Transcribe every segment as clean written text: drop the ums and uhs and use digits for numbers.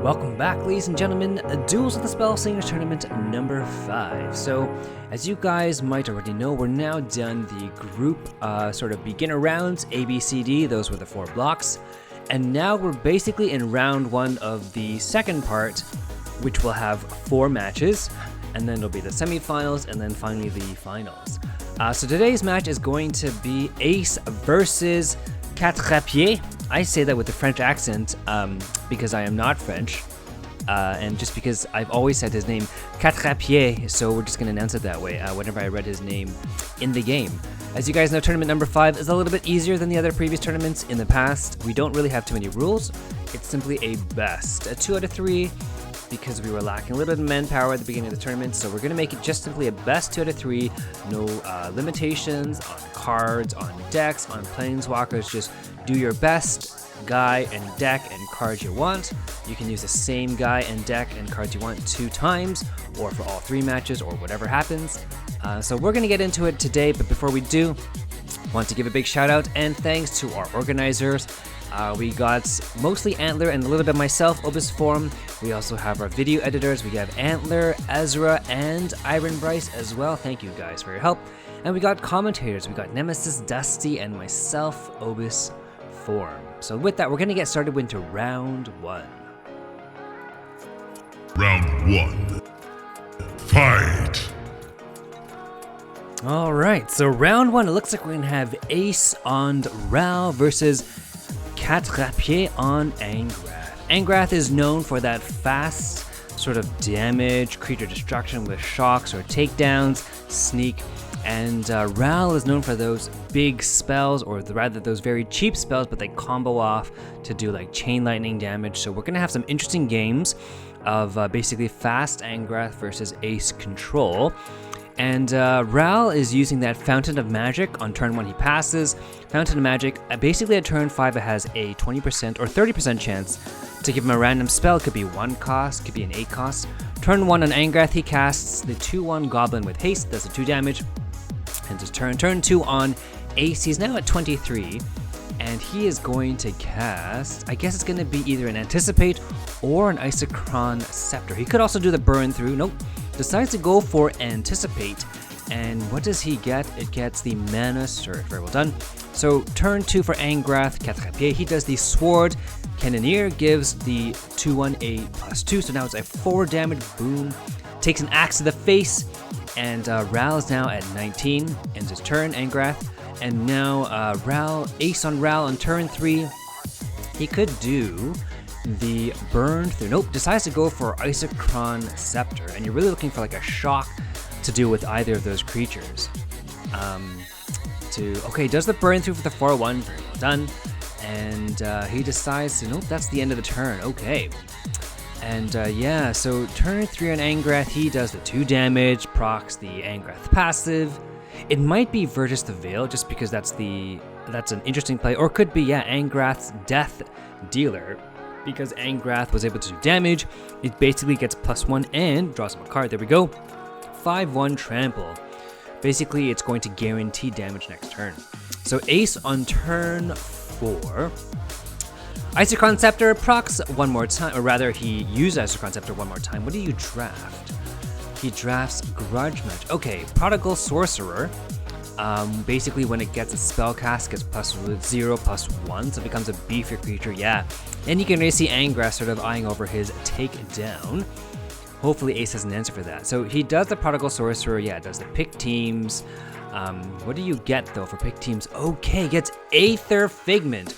Welcome back, ladies and gentlemen, Duels of the Spellslingers Tournament number 5. So, as you guys might already know, we're now done the group sort of beginner rounds, A, B, C, D, those were the 4 blocks. And now we're basically in round 1 of the second part, which will have 4 matches, and then it'll be the semifinals, and then finally the finals. So today's match is going to be Ace versus CatRapier. I say that with a French accent because I am not French, and just because I've always said his name CatRapier, so we're just going to announce it that way whenever I read his name in the game. As you guys know, tournament number 5 is a little bit easier than the other previous tournaments in the past. We don't really have too many rules. It's simply a best, a 2 out of 3, because we were lacking a little bit of manpower at the beginning of the tournament, so we're going to make it just simply a best 2 out of 3, no limitations on cards, on decks, on planeswalkers. Just do your best guy and deck and cards you want. You can use the same guy and deck and cards you want 2 times, or for all 3 matches, or whatever happens. So we're going to get into it today, but before we do, I want to give a big shout out and thanks to our organizers. We got mostly antlr and a little bit myself, Obus Forum. We also have our video editors. We have antlr, Ezra, and Iron Bryce as well. Thank you guys for your help. And we got commentators. We got Nemesis, Dusty, and myself, Obus Forum. So with that, we're going to get started into round 1. Round 1. Fight! Alright, so round 1, it looks like we're going to have Ace on Ral versus CatRapier on Angrath. Angrath is known for that fast sort of damage, creature destruction with shocks or takedowns, sneak, and Ral is known for those big spells, or rather those very cheap spells, but they combo off to do like chain lightning damage. So we're going to have some interesting games of basically fast Angrath versus Ace control. And Ral is using that Fountain of Magic on turn 1 he passes. Fountain of Magic, basically at turn 5 it has a 20% or 30% chance to give him a random spell. It could be 1 cost, could be an 8 cost. Turn 1 on Angrath he casts the 2/1 Goblin with haste, does the 2 damage. And his turn 2 on Ace, he's now at 23. And he is going to cast, I guess it's going to be either an Anticipate or an Isochron Scepter. He could also do the burn through, nope. Decides to go for Anticipate, and what does he get? It gets the Mana Surge. Very well done. So turn 2 for Angrath CatRapier, he does the Sword Cannoneer, gives the 2/1 a +2, so now it's a 4 damage, boom. Takes an axe to the face, and Ral is now at 19, ends his turn, Angrath, and now Ace on Ral on turn 3, he could do the burn through. Nope, decides to go for Isochron Scepter, and you're really looking for like a shock to do with either of those creatures. Okay, does the burn through for the 4/1, very well done, and he decides to, nope, that's the end of the turn, okay. And yeah, so turn 3 on Angrath, he does the 2 damage, procs the Angrath passive. It might be Virtus the Veil, just because that's an interesting play, or could be, yeah, Angrath's Death Dealer, because Angrath was able to do damage. It basically gets +1 and draws him a card. There we go. 5/1 Trample. Basically, it's going to guarantee damage next turn. So Ace on turn 4. Isochron Scepter procs 1 more time, or rather, he used Isochron Scepter 1 more time. What do you draft? He drafts Grudge Match. Okay, Prodigal Sorcerer. Basically, when it gets a spell cast, gets +0/+1, so it becomes a beefier creature, yeah. And you can really see Angrath sort of eyeing over his takedown. Hopefully Ace has an answer for that. So he does the Prodigal Sorcerer, yeah, does the pick teams. What do you get, though, for pick teams? Okay, gets Aether Figment.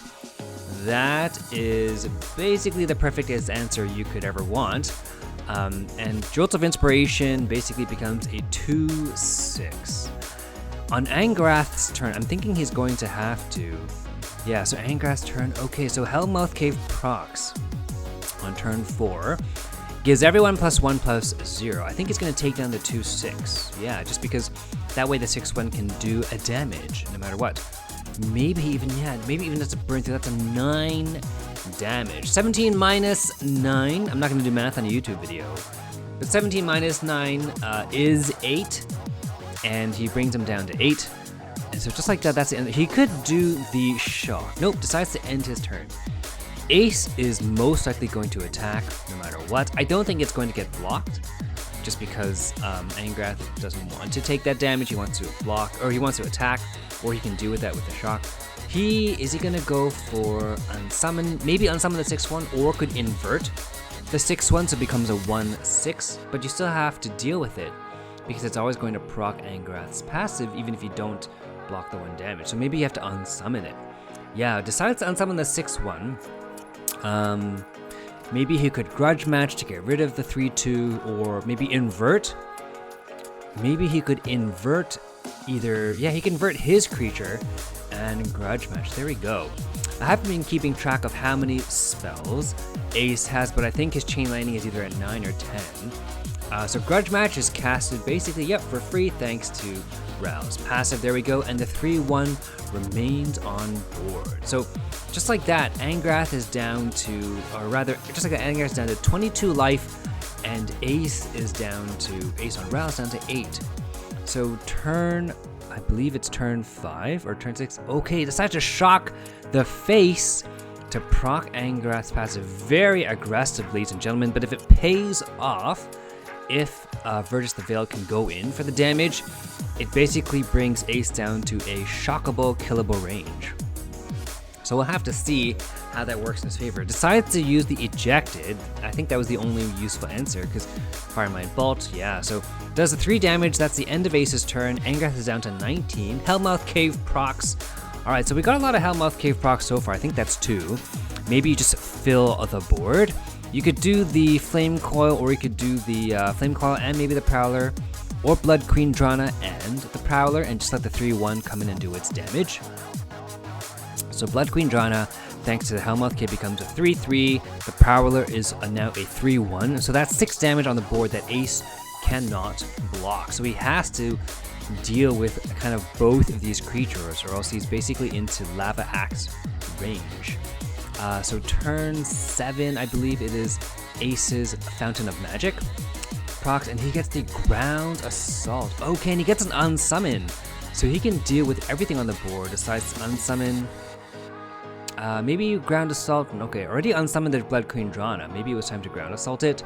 That is basically the perfectest answer you could ever want. And Jolts of Inspiration basically becomes a 2/6. On Angrath's turn, I'm thinking he's going to have to... Yeah, so Angrath's turn, okay, so Hellmouth Cave procs on turn 4. Gives everyone +1/+0. I think he's going to take down the 2/6. Yeah, just because that way the 6/1 can do a damage, no matter what. Maybe even that's a burn through. That's a 9 damage. 17 minus 9. I'm not going to do math on a YouTube video. But 17 minus 9 is 8. And he brings him down to 8. And so just like that, that's the end. He could do the shock. Nope, decides to end his turn. Ace is most likely going to attack no matter what. I don't think it's going to get blocked, just because Angrath doesn't want to take that damage. He wants to block, or he wants to attack, or he can do with that with the shock. Is he gonna go for unsummon? Maybe unsummon the 6/1, or could invert the 6/1 so it becomes a 1/6. But you still have to deal with it because it's always going to proc Angrath's passive, even if you don't block the 1 damage. So maybe you have to unsummon it. Yeah, decides to unsummon the 6/1. Maybe he could grudge match to get rid of the 3/2, or maybe invert. Maybe he could invert either. Yeah, he can invert his creature and grudge match. There we go. I haven't been keeping track of how many spells Ace has, but I think his chain lightning is either at 9 or 10. So grudge match is casted basically, yep, for free thanks to Rouse passive. There we go, and the 3/1 remains on board. So just like that, Angrath is down to, or rather, just like that, Angrath is down to 22 life, and Ace on Rouse down to 8. So I believe it's turn 5 or turn 6. Okay, decides to shock the face to proc Angrath's passive very aggressive, ladies and gentlemen. But if it pays off, if Virtus the Veiled can go in for the damage, it basically brings Ace down to a shockable, killable range. So we'll have to see how that works in his favor. Decides to use the Ejected. I think that was the only useful answer, because Firemind Bolt, yeah. So does the 3 damage. That's the end of Ace's turn. Angrath is down to 19. Hellmouth Cave procs. All right, so we got a lot of Hellmouth Cave procs so far. I think that's 2. Maybe you just fill the board. You could do the Flame Coil, or you could do the Flame Coil and maybe the Prowler, or Blood Queen Drana and the Prowler, and just let the 3/1 come in and do its damage. So Blood Queen Drana, thanks to the Hellmouth Cave, becomes a 3/3. The Prowler is now a 3/1. So that's 6 damage on the board that Ace cannot block. So he has to deal with kind of both of these creatures, or else he's basically into Lava Axe range. So turn 7, I believe it is Ace's Fountain of Magic procs, and he gets the Ground Assault. Okay, and he gets an unsummon, so he can deal with everything on the board. Decides to unsummon. Maybe Ground Assault. Okay, already unsummoned the Blood Queen Drana. Maybe it was time to Ground Assault it,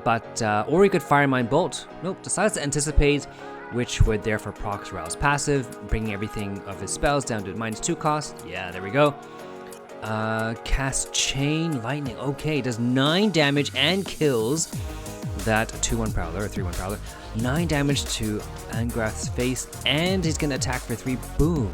but or he could Firemind Bolt. Nope. Decides to Anticipate, which would therefore proc Rouse passive, bringing everything of his spells down to -2 cost. Yeah, there we go. Cast Chain Lightning. Okay, does 9 damage and kills that 2/1 Prowler, or 3/1 Prowler. 9 damage to Angrath's face, and he's gonna attack for 3. Boom.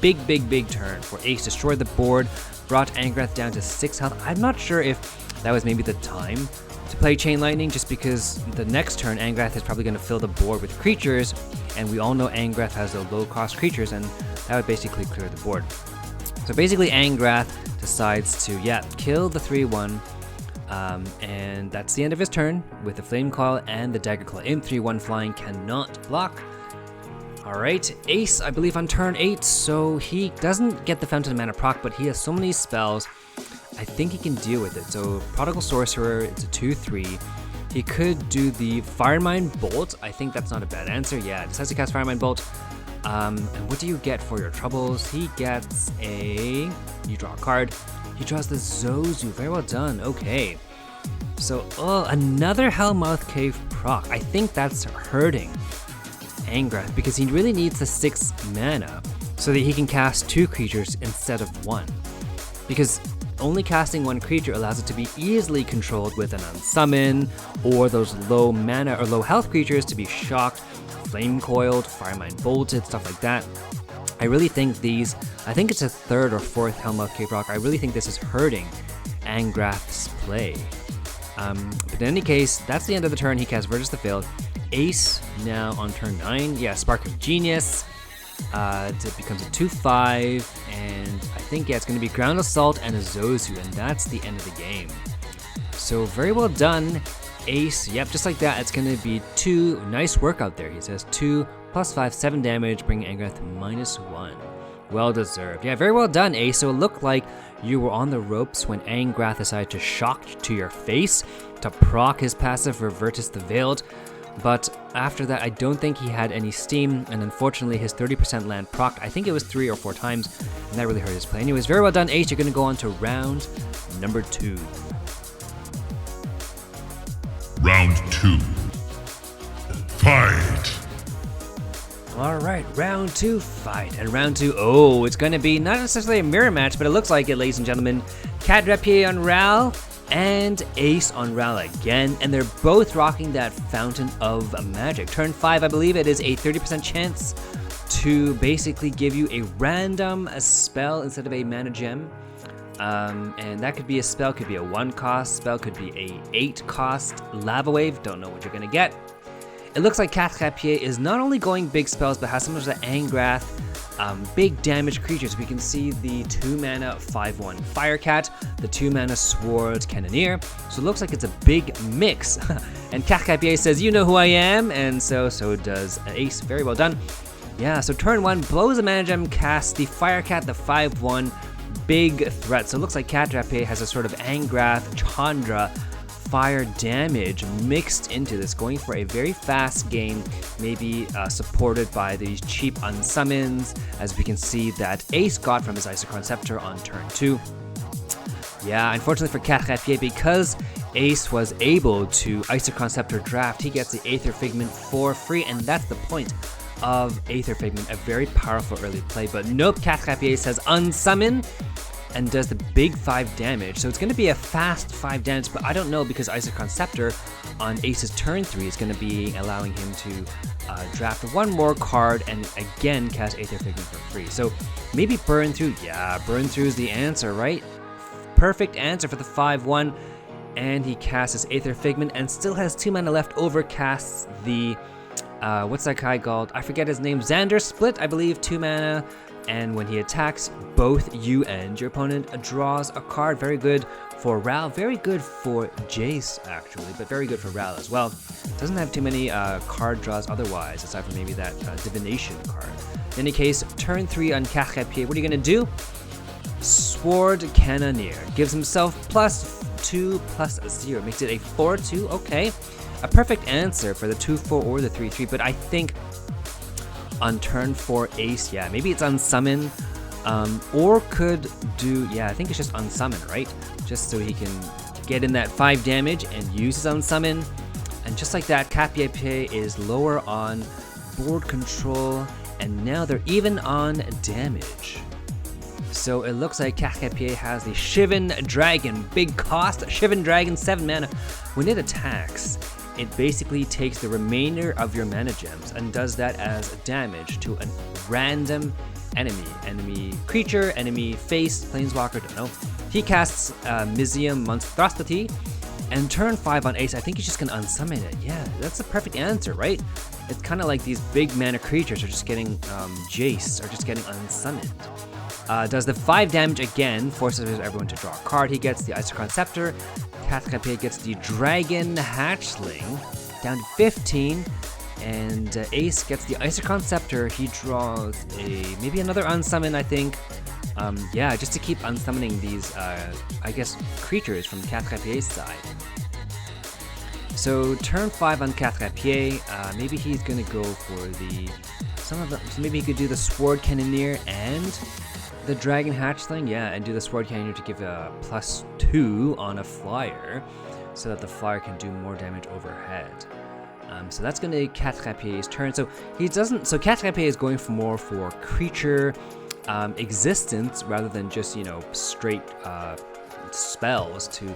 Big turn for Ace. Destroyed the board, brought Angrath down to 6 health. I'm not sure if that was maybe the time to play Chain Lightning, just because the next turn Angrath is probably gonna fill the board with creatures, and we all know Angrath has the low cost creatures, and that would basically clear the board. So basically Angrath decides to, kill the 3/1, and that's the end of his turn with the Flame Coil and the Dagger Claw. In 3/1 flying, cannot block. Alright, Ace, I believe on turn 8, so he doesn't get the Fountain of Mana proc, but he has so many spells, I think he can deal with it. So Prodigal Sorcerer, it's a 2/3. He could do the Firemind Bolt. I think that's not a bad answer. Yeah, decides to cast Firemind Bolt. And what do you get for your troubles? He gets you draw a card. He draws the Zozu. Very well done. Okay. So, another Hellmouth Cave proc. I think that's hurting Angrath, because he really needs the 6 mana so that he can cast 2 creatures instead of 1. Because only casting 1 creature allows it to be easily controlled with an unsummon, or those low mana or low health creatures to be shocked, Flame Coiled, Firemind Bolted, stuff like that. I really think I think it's a 3rd or 4th Hellmouth Cave proc. I really think this is hurting Angrath's play. But in any case, that's the end of the turn. He casts Virtus the Veiled. Ace now on turn 9. Yeah, Spark of Genius. It becomes a 2/5, and I think it's going to be Ground Assault and a Zozu, and that's the end of the game. So very well done, Ace. Yep, just like that, it's going to be 2. Nice work out there. He says 2 + 5, 7 damage, bringing Angrath to -1. Well deserved. Yeah, very well done, Ace. So it looked like you were on the ropes when Angrath decided to shock to your face to proc his passive for Virtus the Veiled. But after that, I don't think he had any steam, and unfortunately his 30% land procced. I think it was 3 or 4 times, and that really hurt his play. Anyways, very well done, Ace. You're going to go on to round number 2. Round 2. Fight! Alright, round 2, fight. And round 2, oh, it's going to be not necessarily a mirror match, but it looks like it, ladies and gentlemen. CatRapier on Ral and Ace on Ral again, and they're both rocking that Fountain of Magic. Turn 5, I believe it is a 30% chance to basically give you a random spell instead of a mana gem. And that could be a spell, could be a 1 cost spell, could be a 8 cost Lava Wave, don't know what you're gonna get. It looks like CatRapier is not only going big spells, but has some of the Angrath, big damage creatures. We can see the 2 mana 5/1 Firecat, the 2 mana Sword Cannoneer. So it looks like it's a big mix. And CatRapier says, "You know who I am," and so does Ace. Very well done. Yeah, so turn 1, blows a mana gem, casts the Firecat, the 5/1 big threat. So it looks like CatRapier has a sort of Angrath, Chandra, fire damage mixed into this, going for a very fast game, maybe supported by these cheap unsummons, as we can see that Ace got from his Isochron Scepter on turn 2. Yeah, unfortunately for CatRapier, because Ace was able to Isochron Scepter draft, he gets the Aether Figment for free, and that's the point of Aether Figment, a very powerful early play. But nope, CatRapier says unsummon, and does the big 5 damage. So it's going to be a fast 5 damage, but I don't know, because Isochron Scepter on Ace's turn 3 is going to be allowing him to draft 1 more card and again cast Aether Figment for free. So maybe Burn Through. Yeah, Burn Through is the answer, right? Perfect answer for the 5/1. And he casts his Aether Figment and still has 2 mana left over, casts the, what's that guy called? I forget his name. Xander Split, I believe, 2 mana. And when he attacks, both you and your opponent draws a card. Very good for Ral, very good for Jace actually, but very good for Ral as well. Doesn't have too many card draws otherwise, aside from maybe that divination card. In any case, turn 3 on CatRapier, what are you gonna do? Sword Cannoneer, gives himself +2/+0, makes it a 4/2, okay. A perfect answer for the 2/4 or the 3/3, but I think on turn 4 Ace, yeah, maybe it's unsummon, or could do, yeah, I think it's just unsummon, right? Just so he can get in that 5 damage and use his unsummon. And just like that, CatRapier is lower on board control, and now they're even on damage. So it looks like CatRapier has the Shivan Dragon, big cost, Shivan Dragon, 7 mana. When it attacks, it basically takes the remainder of your mana gems and does that as damage to a random enemy creature, enemy face, planeswalker, don't know. He casts Mizium Monstrosity, and turn 5 on Ace, I think he's just gonna unsummon it. Yeah, that's a perfect answer, right? It's kind of like these big mana creatures are just getting Jace, or just getting unsummoned. Does the 5 damage again, forces everyone to draw a card. He gets the Isochron Scepter. CatRapier gets the Dragon Hatchling down to 15, and Ace gets the Isochron Scepter. He draws maybe another unsummon, I think. Yeah, just to keep unsummoning these, I guess, creatures from CatRapier's side. So turn 5 on CatRapier, maybe he's gonna go for so maybe he could do the Sword Cannoneer and the Dragon Hatchling, yeah, and do the Sword Cannoneer to give a +2 on a flyer, so that the flyer can do more damage overhead. So that's gonna be CatRapier's turn. So CatRapier is going for more for creature existence rather than just, you know, straight spells to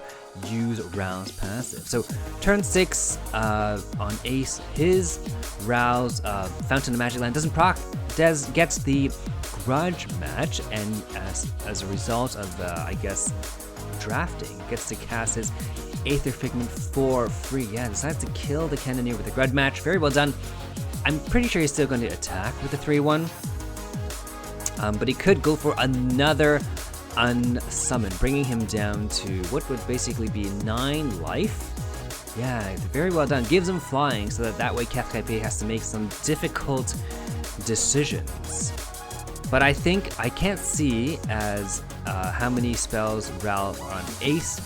use Ral's passive. So turn 6 on Ace, his Ral's Fountain of Magic land doesn't proc. Dez gets the Grudge Match, and as a result of I guess drafting, gets to cast his Aether Figment for free. Yeah, decides to kill the Cannoneer with the Grudge Match. Very well done. I'm pretty sure he's still going to attack with the 3/1, but he could go for another unsummon, bringing him down to what would basically be 9 life. Yeah, very well done. Gives him flying, so that way CatRapier has to make some difficult decisions. But I think I can't see as how many spells Ral on Ace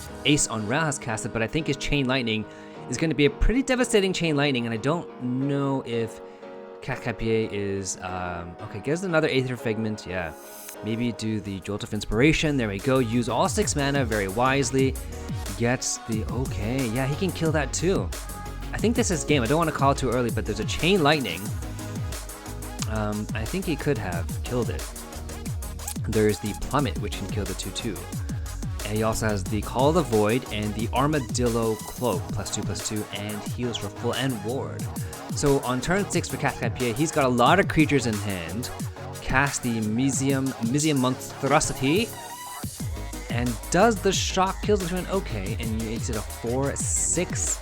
on Ral has casted, but I think his Chain Lightning is going to be a pretty devastating chain lightning, and I don't know if CatRapier is okay. Gets another Aether Figment, yeah. Maybe do the Jolt of Inspiration. There we go. Use all 6 mana very wisely. Gets the okay. Yeah, he can kill that too. I think this is game. I don't want to call it too early, but there's a chain lightning. I think he could have killed it. There's the Plummet, which can kill the 2/2. And he also has the Call of the Void and the Armadillo Cloak, +2/+2, and heals for full and ward. So on turn 6 for CatRapier, he's got a lot of creatures in hand. Cast the Mizium Monstrosity, and does the shock, kills the turn, okay, and you exit a 4/6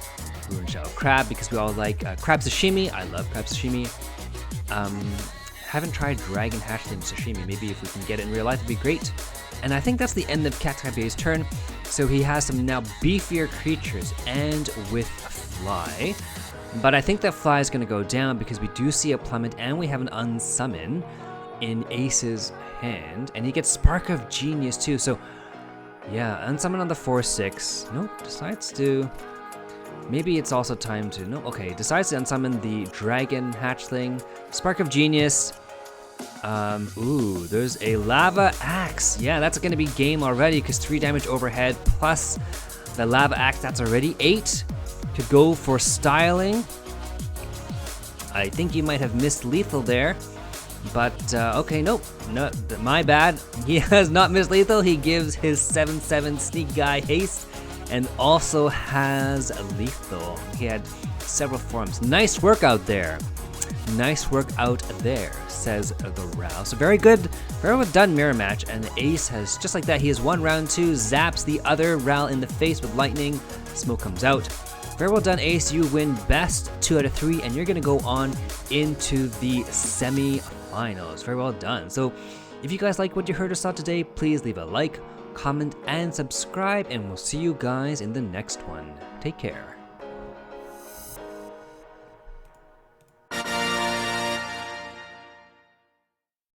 Ruin Shadow Crab, because we all like crab sashimi. I love crab sashimi. Haven't tried Dragon Hatchling sashimi. Maybe if we can get it in real life, it'd be great. And I think that's the end of CatRapier's turn. So he has some now beefier creatures and with Fly. But I think that Fly is going to go down because we do see a Plummet and we have an Unsummon in Ace's hand. And he gets Spark of Genius too. So yeah, Unsummon on the 4/6. Nope, decides to... Maybe it's also time to... No, okay, decides to unsummon the Dragon Hatchling. Spark of Genius. Ooh, there's a Lava Axe. Yeah, that's going to be game already because 3 damage overhead plus the Lava Axe. That's already 8. Could go for styling. I think you might have missed lethal there. But, okay, nope. No, my bad. He has not missed lethal. He gives his 7/7 Sneak Guy haste. And also has a lethal. He had several forms. Nice work out there. Nice work out there, says the Rao. So very good, very well done mirror match. And the Ace has, just like that, he has 1 round 2, zaps the other Rao in the face with lightning. Smoke comes out. Very well done, Ace. You win best 2 out of 3, and you're gonna go on into the semi-finals. Very well done. So if you guys like what you heard or saw today, please leave a like, comment, and subscribe, and we'll see you guys in the next one. Take care.